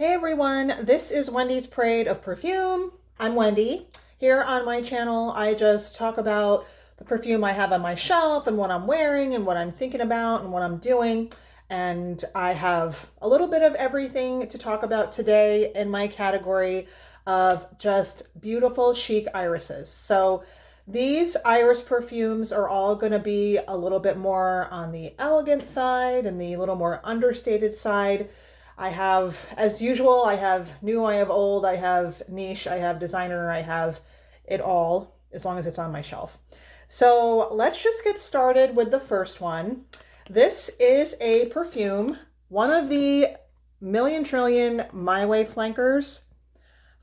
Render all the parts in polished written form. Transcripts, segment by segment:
Hey everyone, this is Wendy's Parade of Perfume. I'm Wendy. Here on my channel, I just talk about the perfume I have on my shelf and what I'm wearing and what I'm thinking about and what I'm doing. And I have a little bit of everything to talk about today in my category of just beautiful chic irises. So these iris perfumes are all going to be a little bit more on the elegant side and the little more understated side. I have, as usual, I have new, I have old, I have niche, I have designer, I have it all, as long as it's on my shelf. So let's just get started with the first one. This is a perfume, one of the million trillion My Way flankers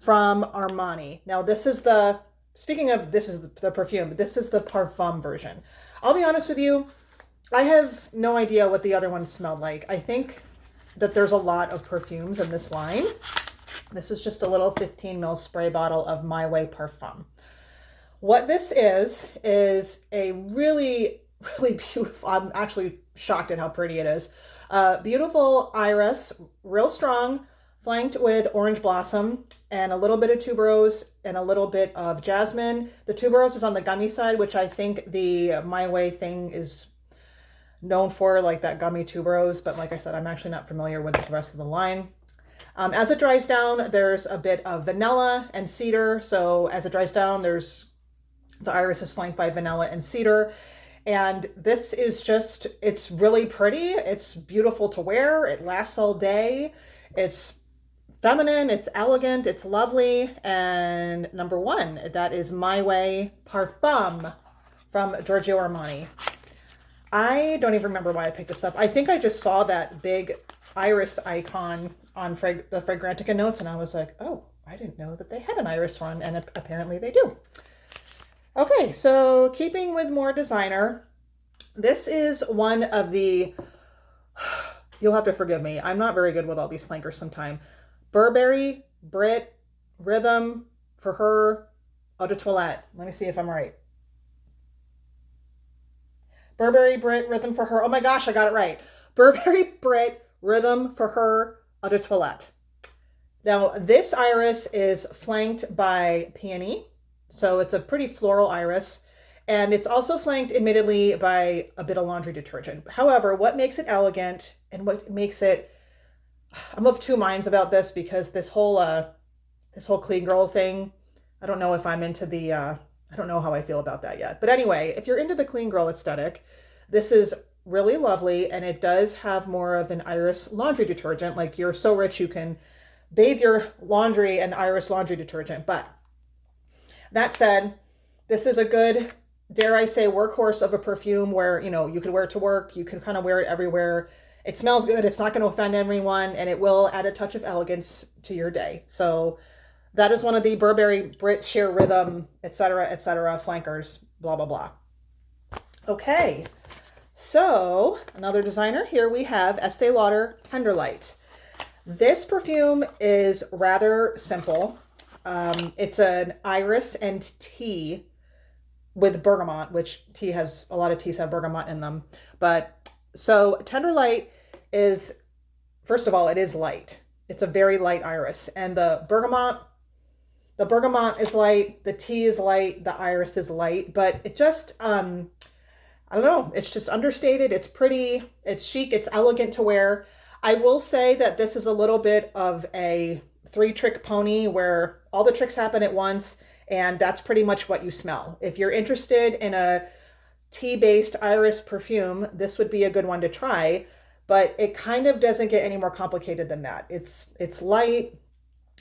from Armani. Now this is the, speaking of this is the perfume, this is the Parfum version. I'll be honest with you, I have no idea what the other one smelled like. I think that there's a lot of perfumes in this line. This is just a little 15 ml spray bottle of My Way Parfum. What this is a really, really beautiful, I'm actually shocked at how pretty it is. Beautiful iris, real strong, flanked with orange blossom and a little bit of tuberose and a little bit of jasmine. The tuberose is on the gummy side, which I think the My Way thing is known for, like that gummy tuberose, but like I said, I'm actually not familiar with the rest of the line. As it dries down, there's a bit of vanilla and cedar. So as it dries down, the iris is flanked by vanilla and cedar. And this is just, it's really pretty. It's beautiful to wear. It lasts all day. It's feminine, it's elegant, it's lovely. And number one, that is My Way Parfum from Giorgio Armani. I don't even remember why I picked this up. I think I just saw that big iris icon on the Fragrantica notes and I was like, oh, I didn't know that they had an iris one, and apparently they do. Okay, so keeping with more designer, this is one of the, you'll have to forgive me, I'm not very good with all these flankers sometimes. Burberry, Brit, Rhythm, For Her, Eau de Toilette. Let me see if I'm right. Burberry, Brit, Rhythm, For Her. Oh my gosh, I got it right. Burberry, Brit, Rhythm, For Her, Eau de Toilette. Now, this iris is flanked by peony. So it's a pretty floral iris. And it's also flanked, admittedly, by a bit of laundry detergent. However, what makes it elegant and what makes it, I'm of two minds about this, because this whole clean girl thing, I don't know if I'm into the, I don't know how I feel about that yet. But anyway, if you're into the clean girl aesthetic, this is really lovely, and it does have more of an iris laundry detergent. Like, you're so rich you can bathe your laundry in iris laundry detergent. But that said, this is a good, dare I say, workhorse of a perfume where, you know, you could wear it to work, you can kind of wear it everywhere. It smells good, it's not going to offend anyone, and it will add a touch of elegance to your day. So that is one of the Burberry, Brit, Sheer, Rhythm, etc., flankers, blah, blah, blah. Okay, so another designer. Here we have Estee Lauder Tenderlight. This perfume is rather simple. It's an iris and tea with bergamot, which a lot of teas have bergamot in them. But so Tenderlight is, first of all, it is light. It's a very light iris, and the bergamot is light, the tea is light, the iris is light, but it just, I don't know, it's just understated, it's pretty, it's chic, it's elegant to wear. I will say that this is a little bit of a three-trick pony where all the tricks happen at once, and that's pretty much what you smell. If you're interested in a tea-based iris perfume, this would be a good one to try, but it kind of doesn't get any more complicated than that. It's light,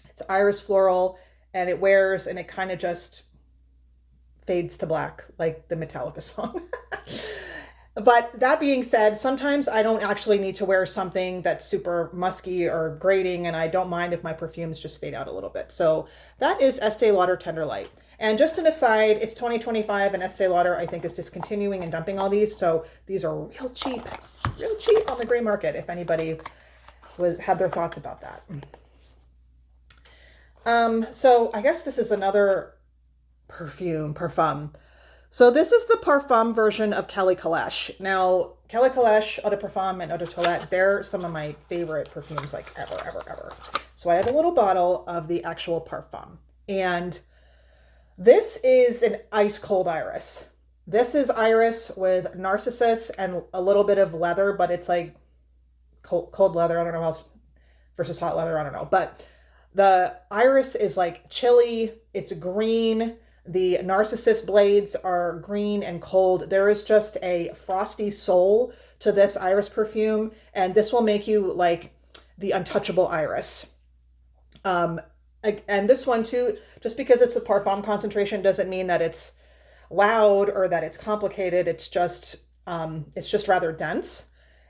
it's iris floral, and it wears, and it kind of just fades to black, like the Metallica song. But that being said, sometimes I don't actually need to wear something that's super musky or grating, and I don't mind if my perfumes just fade out a little bit. So that is Estee Lauder Tenderlight. And just an aside, it's 2025, and Estee Lauder, I think, is discontinuing and dumping all these. So these are real cheap on the gray market, if anybody had their thoughts about that. So I guess this is another parfum. So this is the Parfum version of Caleche. Now, Caleche, Eau de Parfum, and Eau de Toilette, they're some of my favorite perfumes, like ever. So I have a little bottle of the actual Parfum. And this is an ice cold iris. This is iris with Narcissus and a little bit of leather, but it's like cold leather. I don't know how else versus hot leather. I don't know. But the iris is like chilly. It's green. The Narcissus blades are green and cold. There is just a frosty soul to this iris perfume. And this will make you like the untouchable iris. And this one too, just because it's a Parfum concentration doesn't mean that it's loud or that it's complicated. It's just rather dense.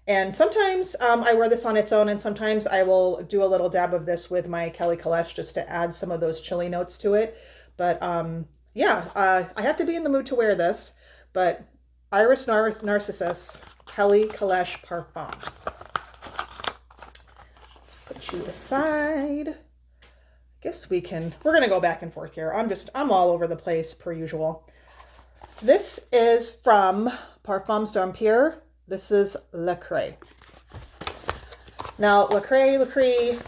And sometimes I wear this on its own, and sometimes I will do a little dab of this with my Caleche just to add some of those chilly notes to it. But yeah, I have to be in the mood to wear this. But Iris Narcissus Caleche Parfum. Let's put you aside. Guess we're gonna go back and forth here. I'm all over the place per usual. This is from Parfums d'Empire. This is LeCri. Now, LeCri,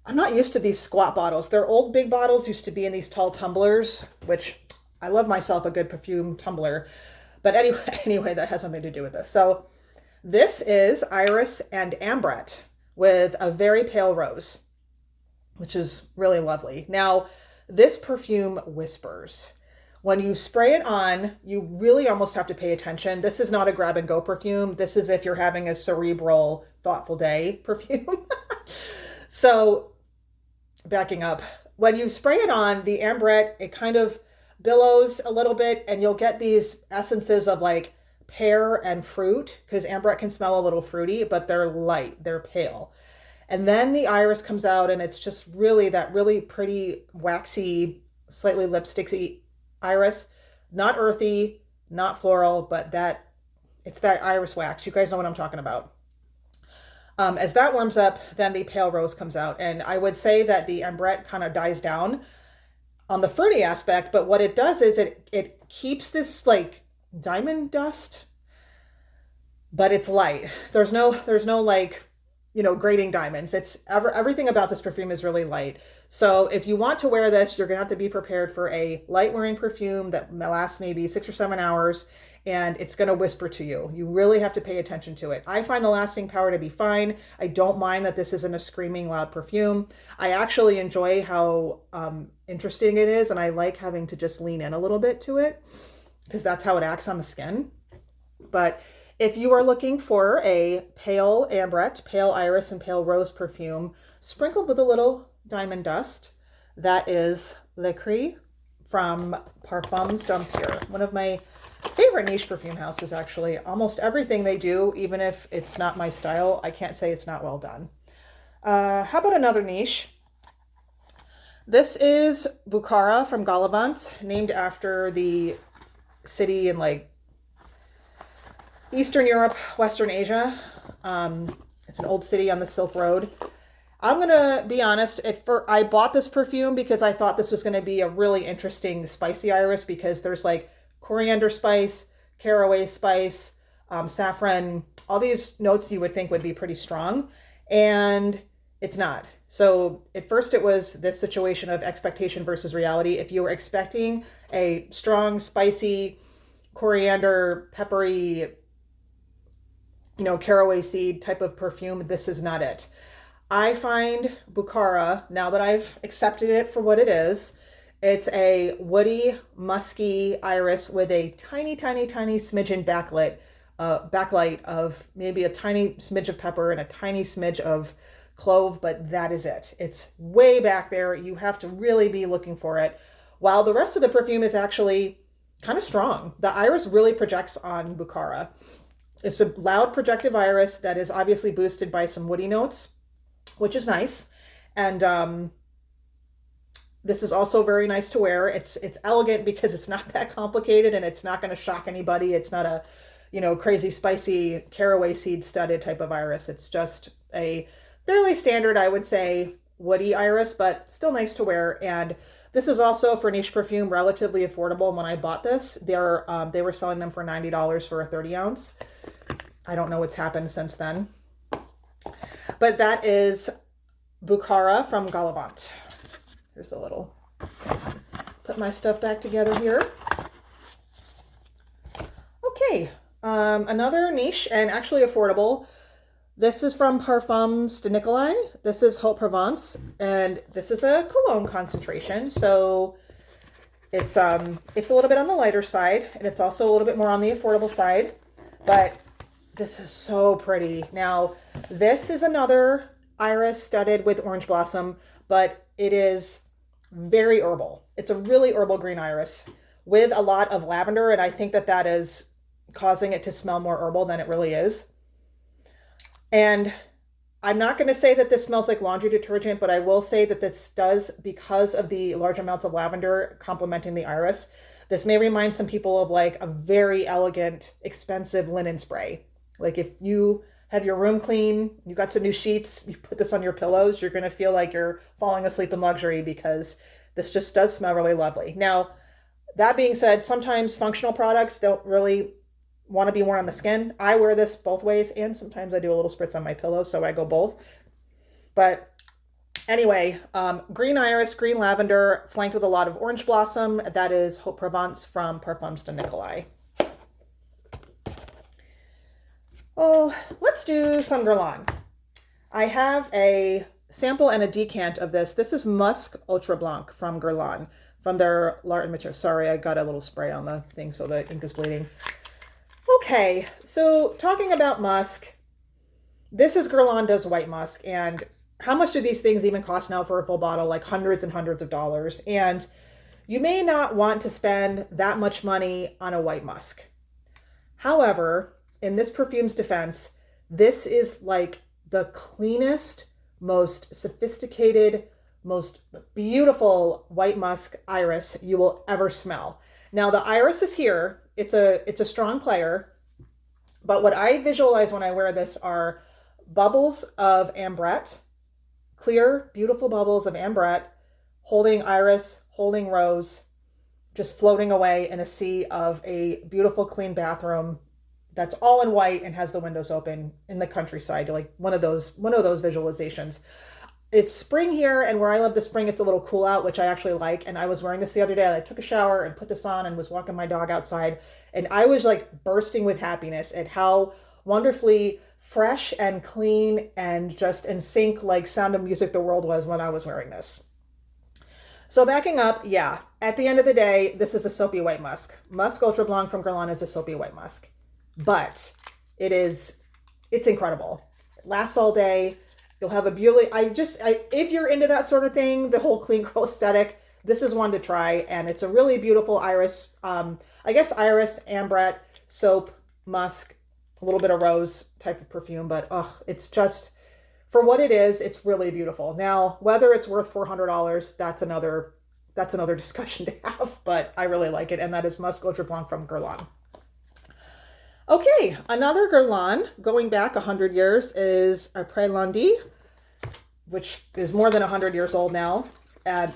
I'm not used to these squat bottles. Their old big bottles used to be in these tall tumblers, which I love myself a good perfume tumbler. But anyway, that has something to do with this. So this is Iris and Ambrret with a very pale rose, which is really lovely. Now, this perfume whispers. When you spray it on, you really almost have to pay attention. This is not a grab and go perfume. This is if you're having a cerebral, thoughtful day perfume. So backing up, when you spray it on, the Ambrret, it kind of billows a little bit and you'll get these essences of like pear and fruit, because Ambrret can smell a little fruity, but they're light, they're pale. And then the iris comes out and it's just really that really pretty, waxy, slightly lipsticky iris. Not earthy, not floral, but it's that iris wax. You guys know what I'm talking about. As that warms up, then the pale rose comes out. And I would say that the Ambrret kind of dies down on the fruity aspect, but what it does is it keeps this like diamond dust, but it's light. There's no like, grating diamonds. Everything about this perfume is really light. So if you want to wear this, you're gonna have to be prepared for a light wearing perfume that lasts maybe 6 or 7 hours, and it's gonna whisper to you. You really have to pay attention to it. I find the lasting power to be fine. I don't mind that this isn't a screaming loud perfume. I actually enjoy how interesting it is, and I like having to just lean in a little bit to it because that's how it acts on the skin. But if you are looking for a pale Ambrret, pale iris, and pale rose perfume sprinkled with a little diamond dust, that is LeCri from Parfums d'Empire. One of my favorite niche perfume houses, actually. Almost everything they do, even if it's not my style, I can't say it's not well done. How about another niche? This is Bukhara from Gallivant, named after the city in like Eastern Europe, Western Asia. It's an old city on the Silk Road. I'm going to be honest, I bought this perfume because I thought this was going to be a really interesting spicy iris, because there's like coriander spice, caraway spice, saffron, all these notes you would think would be pretty strong, and it's not. So at first it was this situation of expectation versus reality. If you were expecting a strong, spicy, coriander, peppery, caraway seed type of perfume, this is not it. I find Bukhara, now that I've accepted it for what it is, it's a woody, musky iris with a tiny, tiny, tiny smidgen backlight of maybe a tiny smidge of pepper and a tiny smidge of clove, but that is it. It's way back there. You have to really be looking for it. While the rest of the perfume is actually kind of strong. The iris really projects on Bukhara. It's a loud projective iris that is obviously boosted by some woody notes, which is nice. And this is also very nice to wear. It's elegant because it's not that complicated and it's not going to shock anybody. It's not a, crazy spicy caraway seed studded type of iris. It's just a fairly standard, I would say, woody iris, but still nice to wear. And this is also, for niche perfume, relatively affordable. When I bought this, they were selling them for $90 for a 30 ounce. I don't know what's happened since then. But that is Bukhara from Gallivant. Here's a little, put my stuff back together here. Okay, another niche and actually affordable. This is from Parfums de Nicolai. This is Haute Provence, and this is a cologne concentration. So it's a little bit on the lighter side, and it's also a little bit more on the affordable side, but this is so pretty. Now, this is another iris studded with orange blossom, but it is very herbal. It's a really herbal green iris with a lot of lavender, and I think that that is causing it to smell more herbal than it really is. And I'm not going to say that this smells like laundry detergent, but I will say that this does, because of the large amounts of lavender complementing the iris, this may remind some people of like a very elegant, expensive linen spray. Like if you have your room clean, you got some new sheets, you put this on your pillows, you're going to feel like you're falling asleep in luxury because this just does smell really lovely. Now, that being said, sometimes functional products don't really want to be worn on the skin. I wear this both ways, and sometimes I do a little spritz on my pillow, so I go both. But anyway, green iris, green lavender, flanked with a lot of orange blossom. That is Haute Provence from Parfums de Nicolai. Oh, let's do some Guerlain. I have a sample and a decant of this. This is Musc Outreblanc from Guerlain, from their Lauder material. Sorry, I got a little spray on the thing, so the ink is bleeding. Okay, so talking about musk, this is Guerlain does white musk, and how much do these things even cost now for a full bottle? Like hundreds and hundreds of dollars. And you may not want to spend that much money on a white musk. However, in this perfume's defense, this is like the cleanest, most sophisticated, most beautiful white musk iris you will ever smell. Now the iris is here. It's a strong player, but what I visualize when I wear this are bubbles of Ambrret, clear, beautiful bubbles of Ambrret, holding iris, holding rose, just floating away in a sea of a beautiful, clean bathroom that's all in white and has the windows open in the countryside, like one of those visualizations. It's spring here, and where I love the spring, it's a little cool out, which I actually like. And I was wearing this the other day. I took a shower and put this on and was walking my dog outside. And I was like bursting with happiness at how wonderfully fresh and clean and just in sync, like Sound of Music the world was when I was wearing this. So backing up, yeah, at the end of the day, this is a soapy white musk. Musc Outreblanc from Guerlain is a soapy white musk. But it's incredible. It lasts all day. You'll have a beauty. If you're into that sort of thing, the whole clean girl aesthetic, this is one to try. And it's a really beautiful iris. I guess iris, Ambrret, soap, musk, a little bit of rose type of perfume. But it's just, for what it is, it's really beautiful. Now, whether it's worth $400, that's another discussion to have. But I really like it. And that is Musc Outreblanc from Guerlain. Okay, another Guerlain going back 100 years is Apres, which is more than 100 years old now.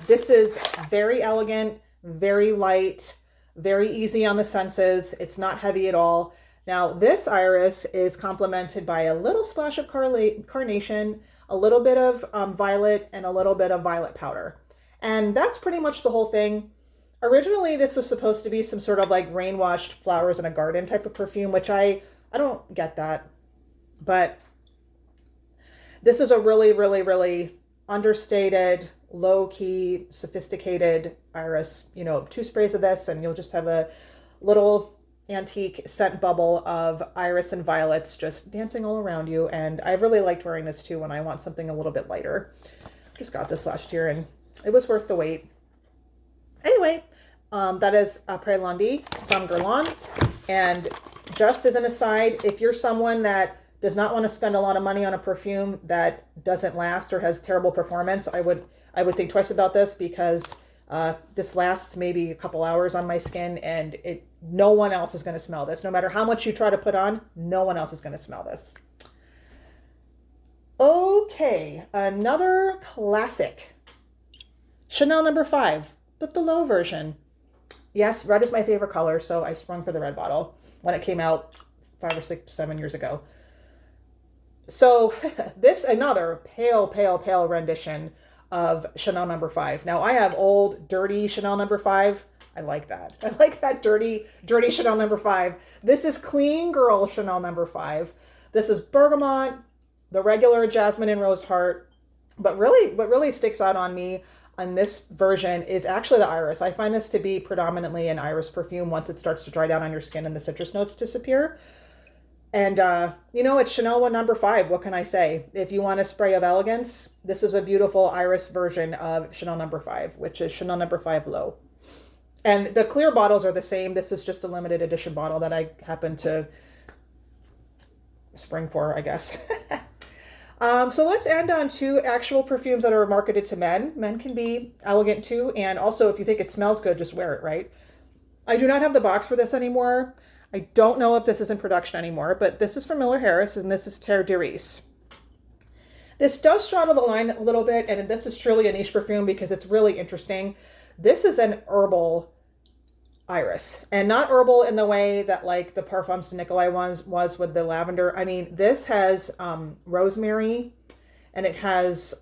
This is very elegant, very light, very easy on the senses. It's not heavy at all. Now, this iris is complemented by a little splash of carnation, a little bit of violet, and a little bit of violet powder. And that's pretty much the whole thing. Originally, this was supposed to be some sort of like rain-washed flowers in a garden type of perfume, which I don't get that. But this is a really, really, really understated, low-key, sophisticated iris. 2 sprays of this, and you'll just have a little antique scent bubble of iris and violets just dancing all around you. And I really liked wearing this too when I want something a little bit lighter. Just got this last year, and it was worth the wait. Anyway, that is Apres from Guerlain. And just as an aside, if you're someone that does not want to spend a lot of money on a perfume that doesn't last or has terrible performance, I would think twice about this, because this lasts maybe a couple hours on my skin, and no one else is going to smell this. No matter how much you try to put on, no one else is going to smell this. Okay, another classic. Chanel No. 5. But the low version. Yes, red is my favorite color, so I sprung for the red bottle when it came out 5 or 6, 7 years ago. So this, another pale, pale, pale rendition of Chanel number 5. Now I have old, dirty Chanel number 5. I like that. I like that dirty, dirty Chanel number 5. This is clean girl Chanel number 5. This is bergamot, the regular jasmine and rose heart. But really, what really sticks out on me on this version is actually the iris. I find this to be predominantly an iris perfume once it starts to dry down on your skin and the citrus notes disappear. And, you know, it's Chanel one number 5. What can I say? If you want a spray of elegance, this is a beautiful iris version of Chanel number 5, which is Chanel number 5 Low. And the clear bottles are the same. This is just a limited edition bottle that I happen to spring for, I guess. So let's end on 2 actual perfumes that are marketed to men. Men can be elegant too. And also, if you think it smells good, just wear it, right? I do not have the box for this anymore. I don't know if this is in production anymore, but this is from Miller Harris, and this is Terres. This does straddle the line a little bit, and this is truly a niche perfume because it's really interesting. This is an herbal iris, and not herbal in the way that like the Parfums de Nicolai was with the lavender. I mean, this has rosemary, and it has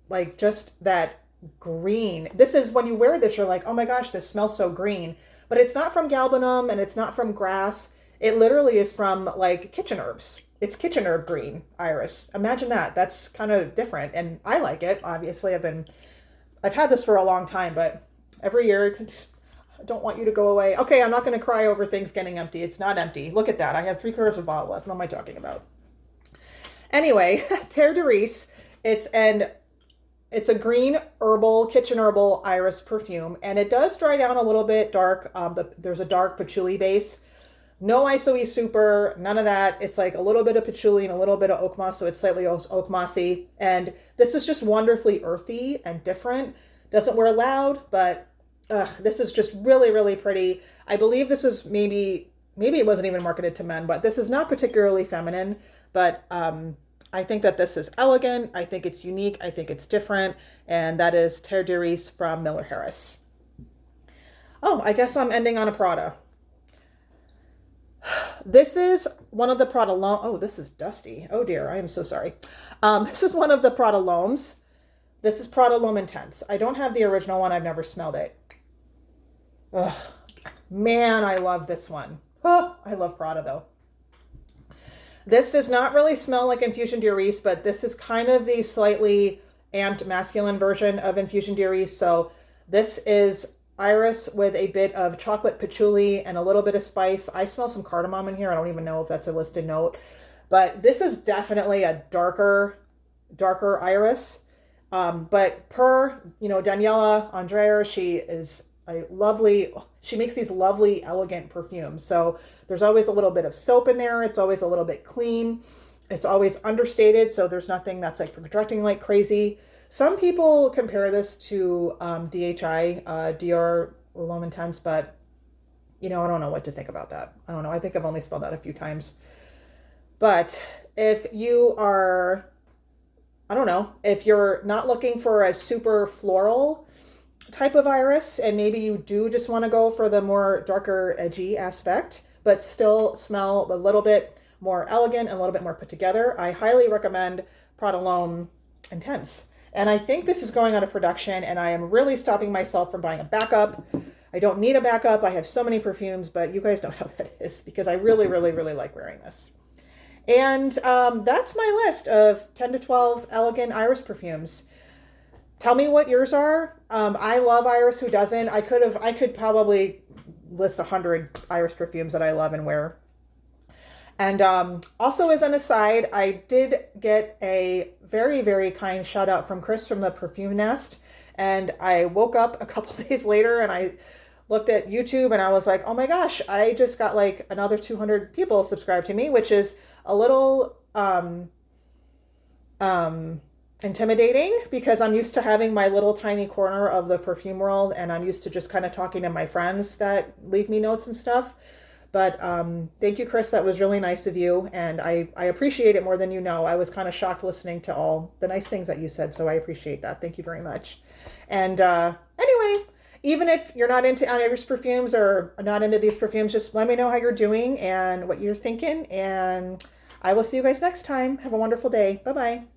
like just that green. This is, when you wear this, you're like, oh my gosh, this smells so green. But it's not from galbanum and it's not from grass. It literally is from like kitchen herbs. It's kitchen herb green iris. Imagine that. That's kind of different. And I like it. Obviously, I've had this for a long time, but every year, I don't want you to go away. Okay, I'm not going to cry over things getting empty. It's not empty. Look at that. I have 3/4 of a bottle left. What am I talking about? Anyway, Terres. It's a green herbal, kitchen herbal iris perfume, and it does dry down a little bit dark. There's a dark patchouli base. No ISOE super, none of that. It's like a little bit of patchouli and a little bit of oak moss, so it's slightly oak mossy. And this is just wonderfully earthy and different. Doesn't wear loud, but this is just really, really pretty. I believe this is maybe it wasn't even marketed to men, but this is not particularly feminine, but I think that this is elegant. I think it's unique. I think it's different. And that is Terres from Miller Harris. Oh, I guess I'm ending on a Prada. This is one of the Prada Oh, this is dusty. Oh dear, I am so sorry. This is one of the Prada L'Hommes. This is Prada L'Homme Intense. I don't have the original one. I've never smelled it. Ugh, man, I love this one. Oh, I love Prada though. This does not really smell like Infusion d'Iris, but this is kind of the slightly amped masculine version of Infusion d'Iris. So this is iris with a bit of chocolate patchouli and a little bit of spice. I smell some cardamom in here. I don't even know if that's a listed note, but this is definitely a darker iris. But per, Daniela Andrea, she makes these lovely, elegant perfumes. So there's always a little bit of soap in there. It's always a little bit clean. It's always understated. So there's nothing that's like projecting like crazy. Some people compare this to DHI, Dior L'Homme Intense, but I don't know what to think about that. I don't know. I think I've only smelled that a few times. But if you are, if you're not looking for a super floral type of iris, and maybe you do just want to go for the more darker, edgy aspect, but still smell a little bit more elegant and a little bit more put together, I highly recommend Prada L'Homme Intense. And I think this is going out of production, and I am really stopping myself from buying a backup. I don't need a backup. I have so many perfumes, but you guys know how that is because I really, really, really like wearing this. And that's my list of 10 to 12 elegant iris perfumes. Tell me what yours are. I love iris. Who doesn't? I could probably list 100 iris perfumes that I love and wear. And also, as an aside, I did get a very, very kind shout out from Chris from the Perfume Nest. And I woke up a couple days later and I looked at YouTube and I was like, oh my gosh, I just got like another 200 people subscribed to me, which is a little intimidating because I'm used to having my little tiny corner of the perfume world, and I'm used to just kind of talking to my friends that leave me notes and stuff. But thank you, Chris. That was really nice of you, and I appreciate it more than you know. I was kind of shocked listening to all the nice things that you said, so I appreciate that. Thank you very much. And anyway, even if you're not into iris perfumes or not into these perfumes, just let me know how you're doing and what you're thinking, and I will see you guys next time. Have a wonderful day. Bye-bye.